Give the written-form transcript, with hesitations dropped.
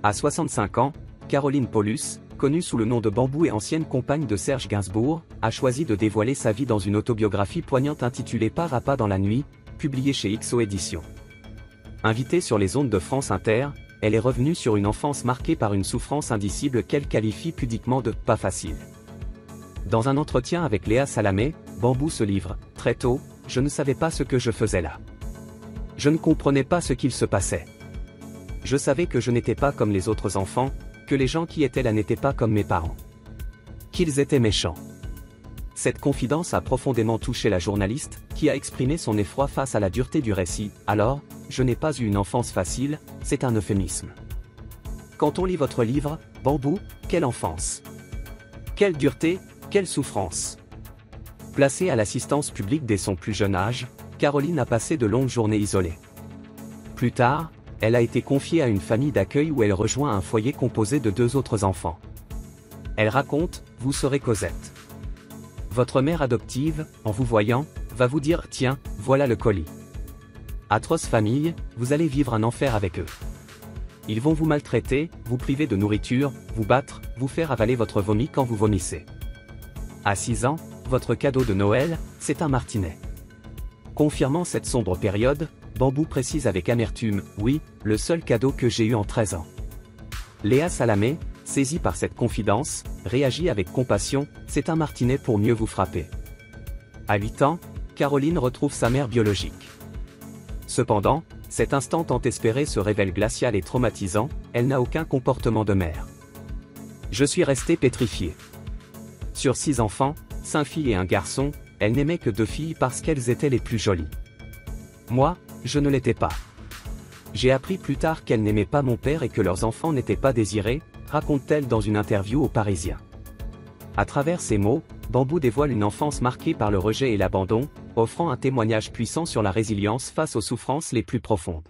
À 65 ans, Caroline Paulus, connue sous le nom de Bambou et ancienne compagne de Serge Gainsbourg, a choisi de dévoiler sa vie dans une autobiographie poignante intitulée Pas à pas dans la nuit, publiée chez XO Éditions. Invitée sur les ondes de France Inter, elle est revenue sur une enfance marquée par une souffrance indicible qu'elle qualifie pudiquement de « pas facile ». Dans un entretien avec Léa Salamé, Bambou se livre « Très tôt, je ne savais pas ce que je faisais là. Je ne comprenais pas ce qu'il se passait. Je savais que je n'étais pas comme les autres enfants, que les gens qui étaient là n'étaient pas comme mes parents. Qu'ils étaient méchants. » Cette confidence a profondément touché la journaliste, qui a exprimé son effroi face à la dureté du récit. « Alors, je n'ai pas eu une enfance facile, c'est un euphémisme. Quand on lit votre livre, Bambou, quelle enfance! Quelle dureté, quelle souffrance! » Placée à l'assistance publique dès son plus jeune âge, Caroline a passé de longues journées isolées. Plus tard, elle a été confiée à une famille d'accueil où elle rejoint un foyer composé de 2 autres enfants. Elle raconte « Vous serez Cosette. Votre mère adoptive, en vous voyant, va vous dire « Tiens, voilà le colis. » Atroce famille, vous allez vivre un enfer avec eux. Ils vont vous maltraiter, vous priver de nourriture, vous battre, vous faire avaler votre vomi quand vous vomissez. À 6 ans, votre cadeau de Noël, c'est un martinet. Confirmant cette sombre période, Bambou précise avec amertume « Oui, le seul cadeau que j'ai eu en 13 ans. » Léa Salamé, saisie par cette confidence, réagit avec compassion « C'est un martinet pour mieux vous frapper. » À 8 ans, Caroline retrouve sa mère biologique. Cependant, cet instant tant espéré se révèle glacial et traumatisant, elle n'a aucun comportement de mère. Je suis restée pétrifiée. Sur 6 enfants, 5 filles et un garçon, elle n'aimait que 2 filles parce qu'elles étaient les plus jolies. Moi, je ne l'étais pas. J'ai appris plus tard qu'elle n'aimait pas mon père et que leurs enfants n'étaient pas désirés, raconte-t-elle dans une interview au Parisien. À travers ces mots, Bambou dévoile une enfance marquée par le rejet et l'abandon, offrant un témoignage puissant sur la résilience face aux souffrances les plus profondes.